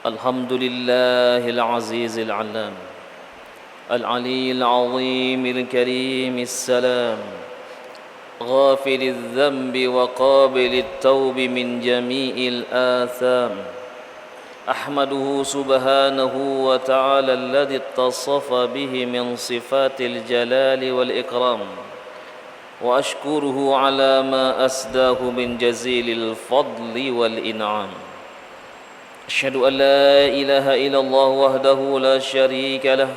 الحمد لله العزيز العلام العلي العظيم الكريم السلام غافل الذنب وقابل التوب من جميع الآثام أحمده سبحانه وتعالى الذي اتصف به من صفات الجلال والإكرام وأشكره على ما أسداه من جزيل الفضل والإنعام أشهد أن لا إله إلا الله وحده لا شريك له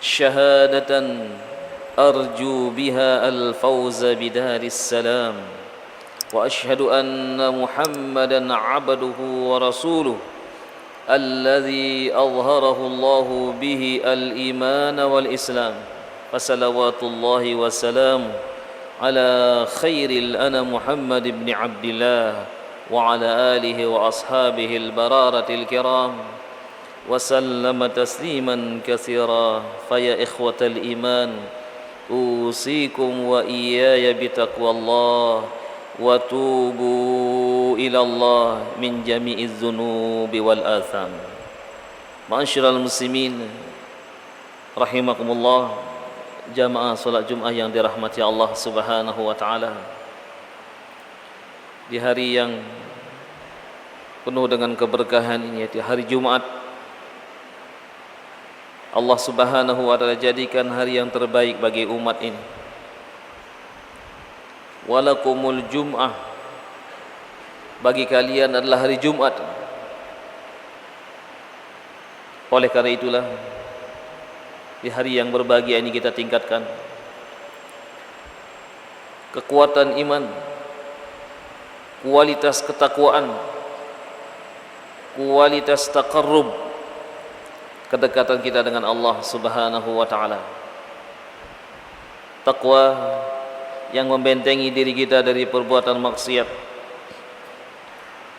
شهادة أرجو بها الفوز بدار السلام وأشهد أن محمدًا عبده ورسوله الذي أظهره الله به الإيمان والإسلام فصلوات الله وسلامه على خير الأنام محمد بن عبد الله وعلى آله وأصحابه البرارة الكرام وسلم تسليما كثيرا فيا إخوة الإيمان أوصيكم وإياي بتقوى الله وتوبوا إلى الله من جميع الذنوب والآثام. Ma'asyiral muslimin rahimakumullah, jamaah salat Jumat yang dirahmati Allah Subhanahu wa taala. Di hari yang penuh dengan keberkahan ini, yaitu hari Jumat, Allah Subhanahu wa taala jadikan hari yang terbaik bagi umat ini. Walakumul Jum'ah, bagi kalian adalah hari Jumat. Oleh karena itulah di hari yang berbahagia ini kita tingkatkan kekuatan iman, kualitas ketakwaan, kualitas taqarrub, kedekatan kita dengan Allah Subhanahu wa taala. Takwa yang membentengi diri kita dari perbuatan maksiat.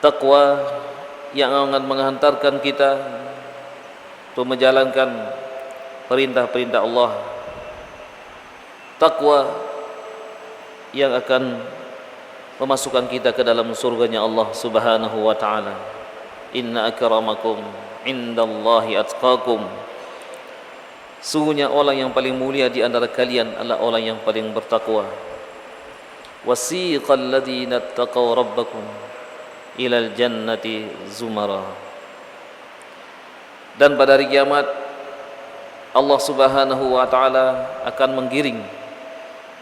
Takwa yang akan menghantarkan kita untuk menjalankan perintah-perintah Allah. Takwa yang akan memasukkan kita ke dalam surganya Allah Subhanahu wa taala. Inna akramakum indallahi atqakum. Sungguhnya orang yang paling mulia di antara kalian adalah orang yang paling bertakwa. Wasiqal ladzina taqaw rabbakum ilal jannati zumara. Dan pada hari kiamat Allah Subhanahu wa taala akan menggiring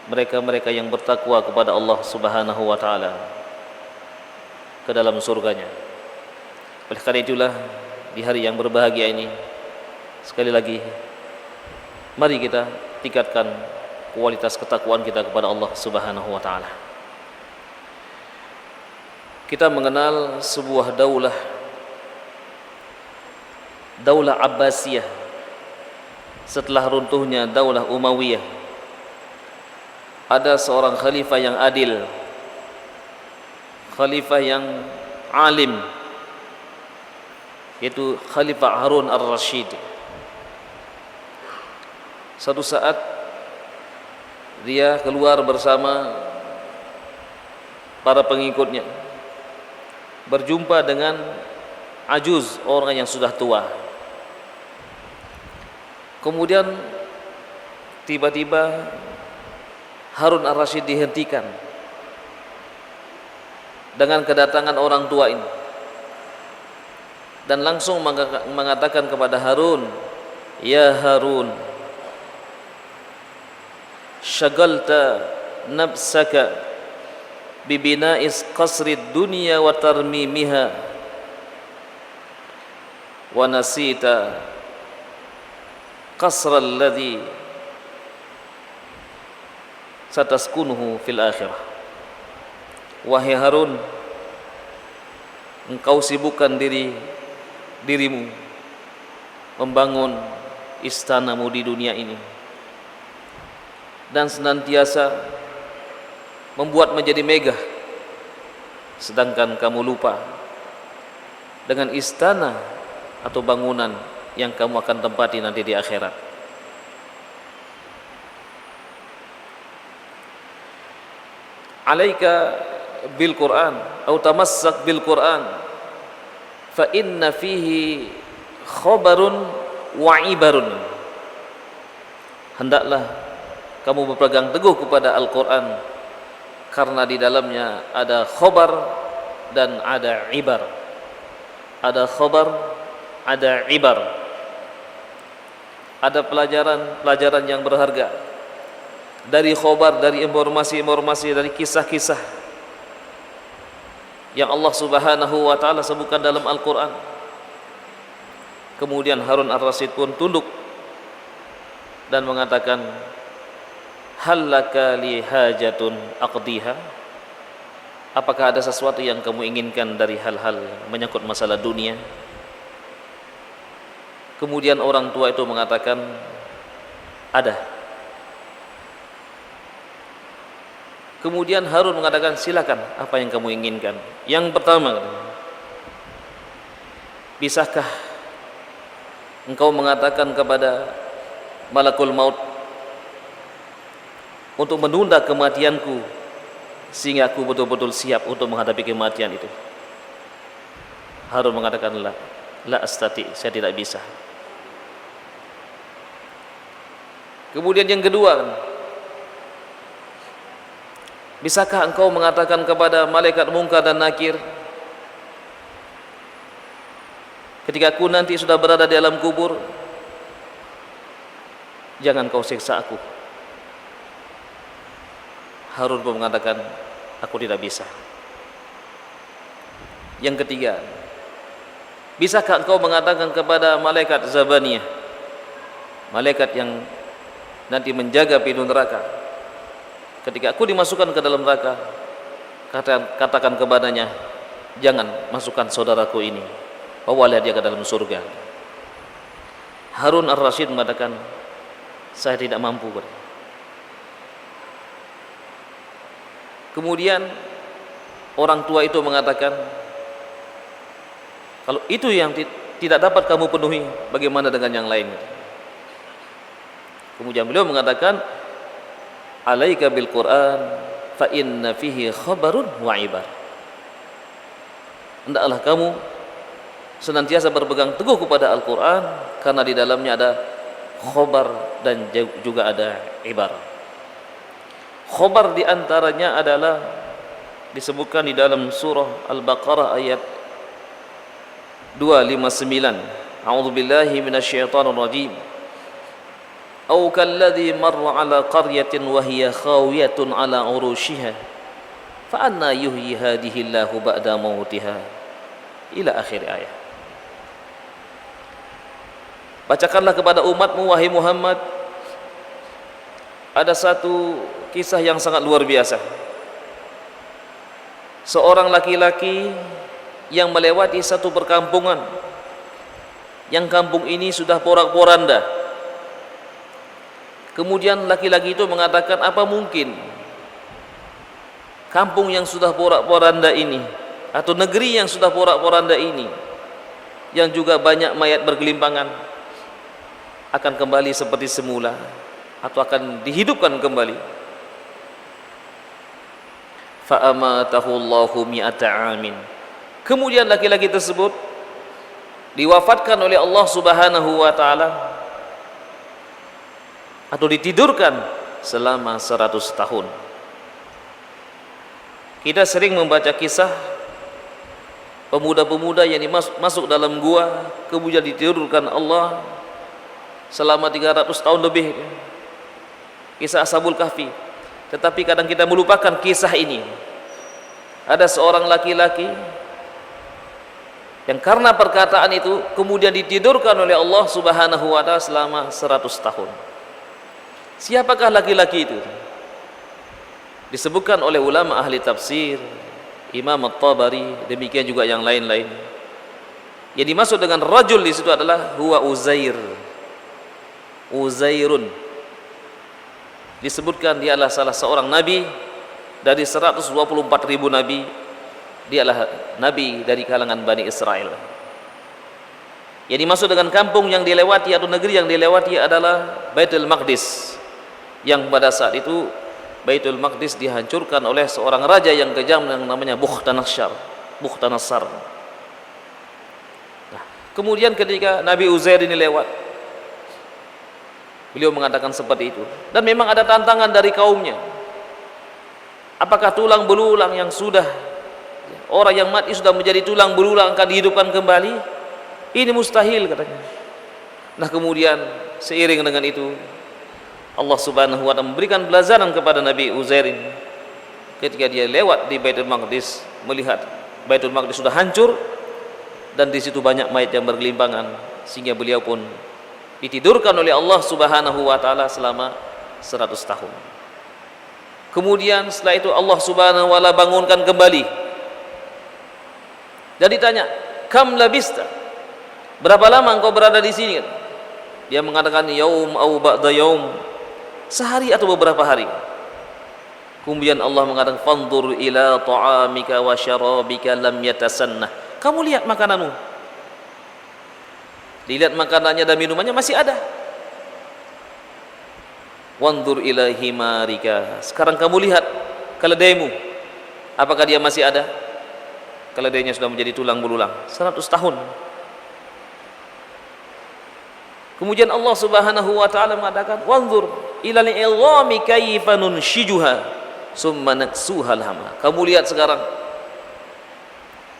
mereka-mereka yang bertakwa kepada Allah Subhanahu wa taala ke dalam surganya. Oleh karena itulah di hari yang berbahagia ini, sekali lagi mari kita tingkatkan kualitas ketakwaan kita kepada Allah Subhanahu wa taala. Kita mengenal sebuah daulah Abbasiyah setelah runtuhnya daulah Umayyah. Ada seorang khalifah yang adil, khalifah yang alim, yaitu Khalifah Harun ar-Rasyid. Suatu saat dia keluar bersama para pengikutnya, berjumpa dengan ajuz, orang yang sudah tua. Kemudian tiba-tiba Harun ar-Rasyid dihentikan dengan kedatangan orang tua ini, dan langsung mengatakan kepada Harun, "Ya Harun, syagalta nafsaka bibina'is qasrid dunya wa tarmimiha wa nasita qasral ladzi sataskunuhu fil akhirah." Wahai Harun, engkau sibukkan dirimu membangun istanamu di dunia ini dan senantiasa membuat menjadi megah, sedangkan kamu lupa dengan istana atau bangunan yang kamu akan tempati nanti di akhirat. Alaika bil Quran atau tamassak bil Quran fa inna fihi khabarun wa ibarun. Hendaklah kamu berpegang teguh kepada Al-Quran, karena di dalamnya ada khabar dan ada ibar. Ada khabar, ada ibar. Ada pelajaran yang berharga dari khabar, dari informasi-informasi, dari kisah-kisah yang Allah Subhanahu wa taala sebutkan dalam Al-Quran. Kemudian Harun ar-Rasyid pun tunduk dan mengatakan, hal laka li hajatun aqdiha, apakah ada sesuatu yang kamu inginkan dari hal-hal menyangkut masalah dunia? Kemudian orang tua itu mengatakan, ada. Kemudian Harun mengatakan, silakan, apa yang kamu inginkan? Yang pertama, bisakah engkau mengatakan kepada malakul maut untuk menunda kematianku sehingga aku betul-betul siap untuk menghadapi kematian itu? Harun mengatakan, la astati, saya tidak bisa. Kemudian yang kedua, bisakah engkau mengatakan kepada malaikat Munkar dan Nakir, ketika aku nanti sudah berada di alam kubur, jangan kau siksa aku? Harun pun mengatakan, aku tidak bisa. Yang ketiga, bisakah engkau mengatakan kepada malaikat Zabaniyah, malaikat yang nanti menjaga pintu neraka, ketika aku dimasukkan ke dalam neraka, katakan kepadanya, jangan masukkan saudaraku ini, bawalah dia ke dalam surga. Harun ar-Rasyid mengatakan, saya tidak mampu. Kemudian orang tua itu mengatakan, kalau itu yang tidak dapat kamu penuhi, bagaimana dengan yang lain? Kemudian beliau mengatakan, alaika bil Quran fa inna fihi khabarun wa ibar. Hendaklah kamu senantiasa berpegang teguh kepada Al-Quran, karena di dalamnya ada khabar dan juga ada ibar. Khabar diantaranya adalah disebutkan di dalam surah Al-Baqarah ayat 259. A'udzubillahi minasyaitonir rajim. Au kalladzi marra ala qaryatin wa hiya khawiyatun ala urushiha fa anna yuhyi hadhihi Allahu ba'da mautiha, ila akhir ayat. Bacakanlah kepada umatmu wahai Muhammad, ada satu kisah yang sangat luar biasa. Seorang laki-laki yang melewati satu perkampungan, yang kampung ini sudah porak-poranda. Kemudian laki-laki itu mengatakan, apa mungkin kampung yang sudah porak-poranda ini, atau negeri yang sudah porak-poranda ini, yang juga banyak mayat bergelimpangan, akan kembali seperti semula, atau akan dihidupkan kembali? Fa'amatahu Allahu mi'ata amin. Kemudian laki-laki tersebut diwafatkan oleh Allah Subhanahu wa taala, atau ditidurkan selama 100 tahun. Kita sering membaca kisah pemuda-pemuda yang masuk dalam gua, kemudian ditidurkan Allah selama 300 tahun lebih. Kisah Ashabul Kahfi. Tetapi kadang kita melupakan kisah ini. Ada seorang laki-laki yang karena perkataan itu kemudian ditidurkan oleh Allah Subhanahu wa taala selama 100 tahun. Siapakah laki-laki itu? Disebutkan oleh ulama ahli tafsir, Imam At-Tabari, demikian juga yang lain-lain. Yang dimaksud dengan rajul di situ adalah huwa Uzair. Uzairun. Disebutkan dia adalah salah seorang nabi dari 124.000 nabi. Dia adalah nabi dari kalangan Bani Israel. Yang dimaksud dengan kampung yang dilewati atau negeri yang dilewati adalah Baitul Maqdis, yang pada saat itu Baitul Maqdis dihancurkan oleh seorang raja yang kejam yang namanya Bukhtanasar. Kemudian ketika Nabi Uzair ini lewat, beliau mengatakan seperti itu. Dan memang ada tantangan dari kaumnya. Apakah tulang belulang yang sudah, orang yang mati sudah menjadi tulang belulang akan dihidupkan kembali? Ini mustahil katanya. Nah kemudian seiring dengan itu Allah Subhanahu wa ta'ala memberikan pelajaran kepada Nabi Uzair ini. Ketika dia lewat di Baitul Maqdis, melihat Baitul Maqdis sudah hancur dan di situ banyak mayat yang bergelimpangan, sehingga beliau pun ditidurkan oleh Allah Subhanahu wa ta'ala selama 100 tahun. Kemudian setelah itu Allah Subhanahu wa ta'ala bangunkan kembali. Dan ditanya, "Kam labista?" Berapa lama engkau berada di sini? Dia mengatakan, "Yaum au ba'da yaum." Sehari atau beberapa hari. Kemudian Allah mengatakan, "Fanzur ila ta'amika wa syarabika lam yatasannah." Kamu lihat makananmu. Dilihat makanannya dan minumannya masih ada. Wanzur ila himarika. Sekarang kamu lihat keledaimu. Apakah dia masih ada? Keledainya sudah menjadi tulang belulang 100 tahun. Kemudian Allah Subhanahu wa ta'ala mengatakan, "Wanzur ila al-'idhami kayfa nunshijuha summa naksuha lahma." Kamu lihat sekarang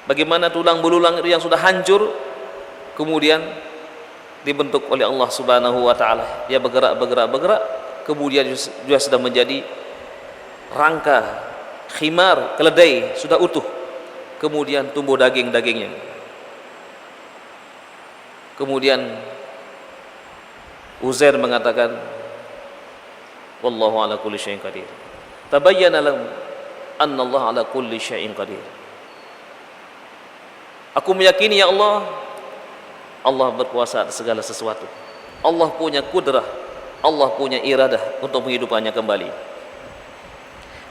bagaimana tulang belulang itu yang sudah hancur kemudian dibentuk oleh Allah Subhanahu wa ta'ala. Dia bergerak, kemudian juga sudah menjadi rangka khimar, keledai sudah utuh. Kemudian tumbuh daging-dagingnya. Kemudian Uzair mengatakan, "Wallahu ala kulli syai'in qadir." Tabayyana lahum anna Allah ala kulli syai'in qadir. Aku meyakini ya Allah, Allah berkuasa atas segala sesuatu. Allah punya kudrah, Allah punya iradah untuk menghidupannya kembali.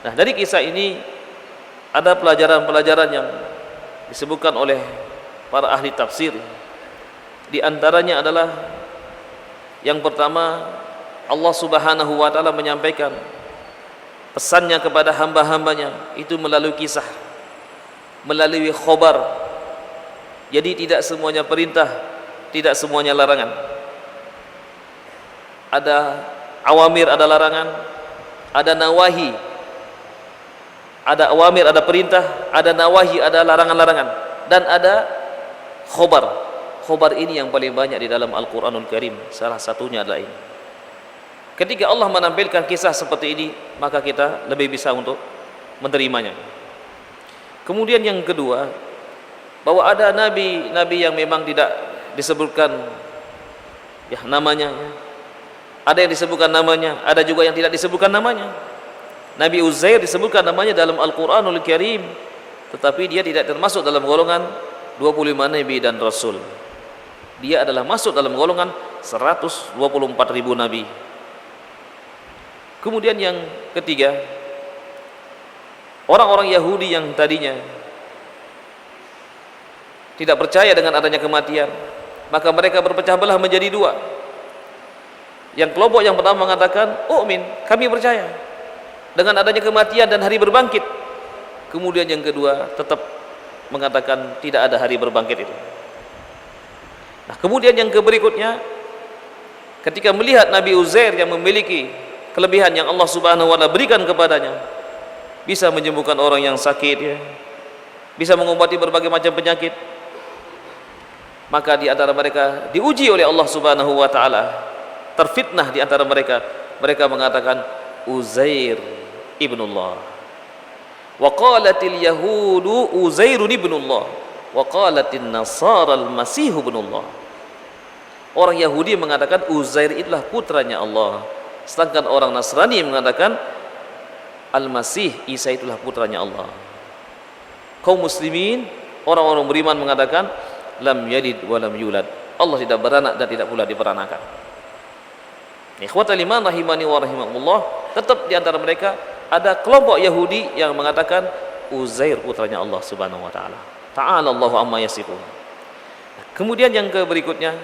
Nah, dari kisah ini ada pelajaran-pelajaran yang disebutkan oleh para ahli tafsir. Di antaranya adalah yang pertama, Allah Subhanahu wa ta'ala menyampaikan pesannya kepada hamba-hambanya itu melalui kisah, melalui khobar. Jadi tidak semuanya perintah, tidak semuanya larangan. Ada awamir, ada larangan, ada nawahi. Ada awamir, ada perintah, ada nawahi, ada larangan-larangan, dan ada khobar. Khobar ini yang paling banyak di dalam Al-Quranul Karim. Salah satunya adalah ini. Ketika Allah menampilkan kisah seperti ini, maka kita lebih bisa untuk menerimanya. Kemudian yang kedua, bahwa ada nabi-nabi yang memang tidak disebutkan ya namanya, ya. Ada yang disebutkan namanya, ada juga yang tidak disebutkan namanya. Nabi Uzair disebutkan namanya dalam Al-Quranul Karim, tetapi dia tidak termasuk dalam golongan 25 nabi dan rasul. Dia adalah masuk dalam golongan 124.000 nabi. Kemudian yang ketiga, orang-orang Yahudi yang tadinya tidak percaya dengan adanya kematian, maka mereka berpecah belah menjadi dua. Yang kelompok yang pertama mengatakan, "U'min, kami percaya dengan adanya kematian dan hari berbangkit." Kemudian yang kedua tetap mengatakan tidak ada hari berbangkit itu. Nah, kemudian yang berikutnya, ketika melihat Nabi Uzair yang memiliki kelebihan yang Allah Subhanahu wa ta'ala berikan kepadanya, bisa menyembuhkan orang yang sakit, ya, bisa mengobati berbagai macam penyakit, maka di antara mereka diuji oleh Allah Subhanahu wa ta'ala, terfitnah di antara mereka. Mereka mengatakan Uzair ibnullah. Wa qalatil yahudu Uzairun ibnullah wa qalatin nasara al-masih ibnullah. Orang Yahudi mengatakan Uzair itulah putranya Allah, sedangkan orang Nasrani mengatakan Al-Masih, Isa itulah putranya Allah. Kaum muslimin, orang-orang beriman mengatakan lam yalid wa lam yulad. Allah tidak beranak dan tidak pula diperanakan. Ikhwatal iman rahimani wa rahimakumullah, tetap di antara mereka ada kelompok Yahudi yang mengatakan Uzair putranya Allah Subhanahu wa taala. Ta'ala Allahu amma yasifun. Kemudian yang berikutnya,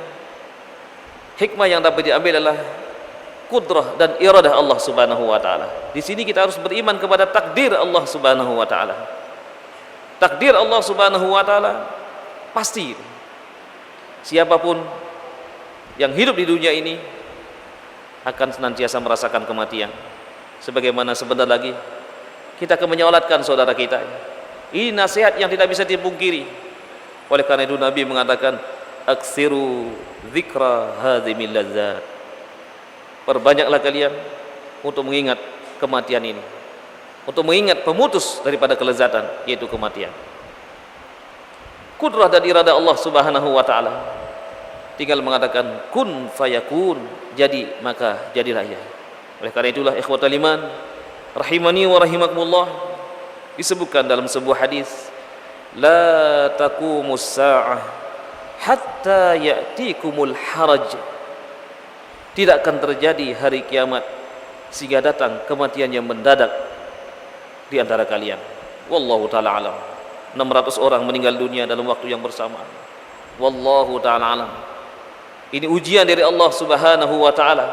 hikmah yang dapat diambil adalah kudrah dan iradah Allah Subhanahu wa taala. Di sini kita harus beriman kepada takdir Allah Subhanahu wa taala. Takdir Allah Subhanahu wa taala pasti. Siapapun yang hidup di dunia ini akan senantiasa merasakan kematian. Sebagaimana sebentar lagi kita akan menyolatkan saudara kita. Ini nasihat yang tidak bisa dipungkiri. Oleh karena itu Nabi mengatakan, aksiru dzikra hadzimil ladzat. Perbanyaklah kalian untuk mengingat kematian ini, untuk mengingat pemutus daripada kelezatan, yaitu kematian. Kudrah dan irada Allah Subhanahu wa taala tinggal mengatakan kun fayakun, jadi maka jadilah ya. Oleh karena itulah ikhwatal iman rahimani wa rahimakumullah, disebutkan dalam sebuah hadis, la taqumus sa'ah hatta ya'tikumul haraj. Tidak akan terjadi hari kiamat sehingga datang kematian yang mendadak di antara kalian. Wallahu taala alam. 600 orang meninggal dunia dalam waktu yang bersamaan. Wallahu taala alam. Ini ujian dari Allah Subhanahu wa taala.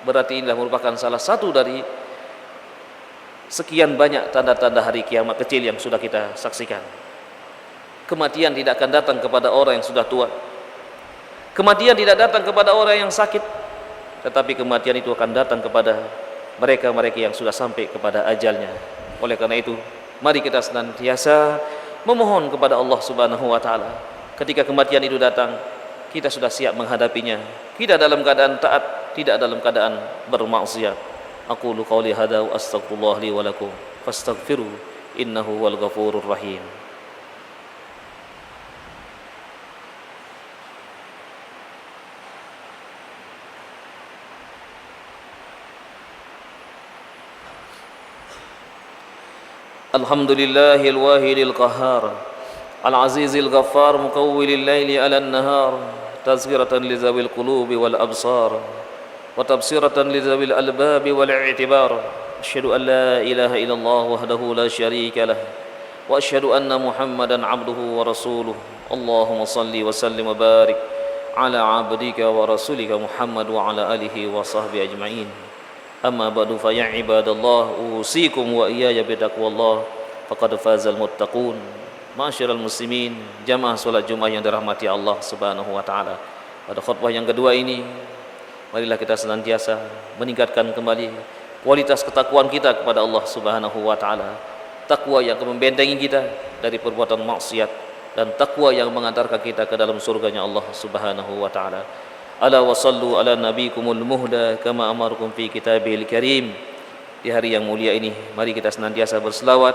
Berarti inilah merupakan salah satu dari sekian banyak tanda-tanda hari kiamat kecil yang sudah kita saksikan. Kematian tidak akan datang kepada orang yang sudah tua. Kematian tidak datang kepada orang yang sakit, tetapi kematian itu akan datang kepada mereka-mereka yang sudah sampai kepada ajalnya. Oleh karena itu, mari kita senantiasa memohon kepada Allah Subhanahu wa taala. Ketika kematian itu datang, kita sudah siap menghadapinya. Tidak dalam keadaan taat, tidak dalam keadaan bermaksiat. Aqulu qauli hadza wa astaghfirullah li wa lakum fastaghfiru innahu wal ghafurur rahim. Alhamdulillahil wahidil qahhar al-azizil ghaffar mukawwilil laili 'alan nahar tazkiratan li zawil qulubi wal absar wa tabsiratan li zawil albabi wal i'tibar. Asyhadu an la ilaha illallah wahdahu la syarika lah wa asyhadu anna Muhammadan 'abduhu wa rasuluh. Allahumma shalli wa sallim wa barik ala 'abdika wa rasulika Muhammad wa ala alihi wa sahbihi ajma'in. Amma ba'du fa ya ibadallah usikum wa iyaya bitaqwallah faqad fazal muttaqun. Ma'asyiral muslimin, jamaah salat Jumat yang dirahmati Allah Subhanahu wa taala. Pada khutbah yang kedua ini, marilah kita senantiasa meningkatkan kembali kualitas ketakwaan kita kepada Allah Subhanahu wa taala. Takwa yang akan membentengi kita dari perbuatan maksiat dan takwa yang mengantarkan kita ke dalam surganya Allah Subhanahu wa taala. Ala wa sallu ala nabikumul muhda kama amarukum fi kitabil karim. Di hari yang mulia ini, mari kita senantiasa berselawat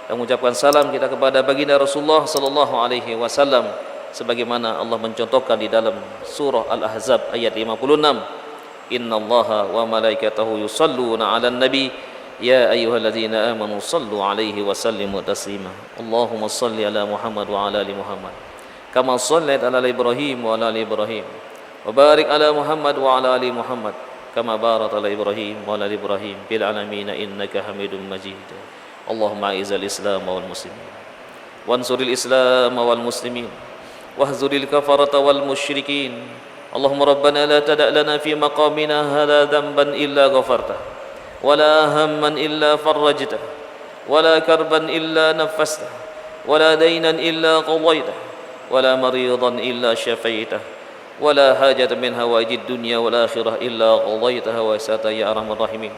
dan mengucapkan salam kita kepada baginda Rasulullah sallallahu alaihi wasallam sebagaimana Allah mencontohkan di dalam surah Al-Ahzab ayat 56. Innallaha wa malaikatahu yusalluna 'alan nabi ya ayyuhalladzina amanu sallu 'alaihi wa sallimu taslima. Allahumma shalli ala Muhammad wa ala ali Muhammad kama shallaita ala Ibrahim wa ala ali Ibrahim wa barik ala Muhammad wa ala ali Muhammad kama barakta ala Ibrahim wa ala ali Ibrahim fil alamin innaka Hamidum Majid. Allahumma a'izal Islam wal muslimin wansuril Islam wal muslimin wahzuril kafarata wal musyrikin. Allahumma rabbana la tada' lana fi maqamina hadha dhanban illa ghafartah wa la hamman illa farajtah wa la karban illa naffastah wa la daynan illa qadaitah wa la maridan illa syafaitah ولا حاجة من حوائج الدنيا والآخرة إلا قضيتها ويسرتها يا أرحم الراحمين.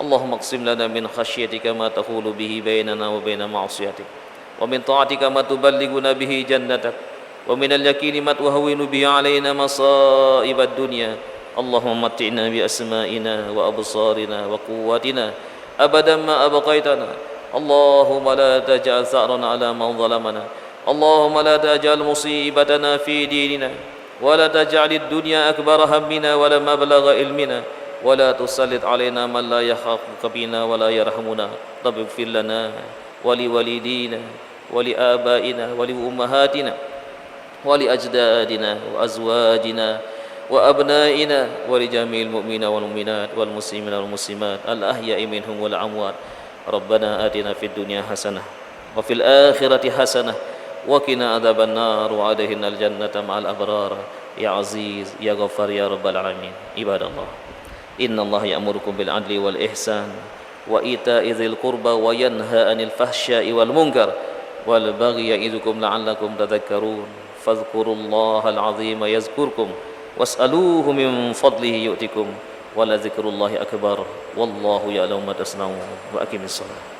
اللهم اقسم لنا من خشيتك ما تحول به بيننا وبين معصيتك ومن طاعتك ما تبلغنا به جنتك ومن اليقين ما تهون به علينا مصائب الدنيا. اللهم متعنا بأسمائنا وأبصارنا وقواتنا أبدا ما أبقيتنا. اللهم لا تجعل ثأرنا على من ظلمنا. اللهم لا تجعل مصيبتنا في ديننا ولا تجعل الدنيا أكبر همنا ولا مبلغ علمنا ولا تسلط علينا من لا يخافك بنا ولا يرحمنا. رب اغفر لنا ولوالدينا ولآبائنا ولأمهاتنا ولأجدادنا وأزواجنا وأبنائنا ولجميع المؤمنين والمؤمنات والمسلمين والمسلمات الأحياء منهم والأموات. ربنا آتنا في الدنيا حسنة وفي الآخرة حسنة وقنا عذاب النار وأدخلنا الجنة مع الأبرار يا عزيز يا غفار يا رب العالمين. عباد الله إن الله يأمركم بالعدل والإحسان وإيتاء ذي القربى وينهى عن الفحشاء والمنكر والبغي يعظكم لعلكم تذكرون fadhkurullahal azim yazkurkum was'aluhu min fadlihi yu'tikum wa la dzikrullahi akbar wallahu ya'lamu ma tasna'un wa aqimis shalah.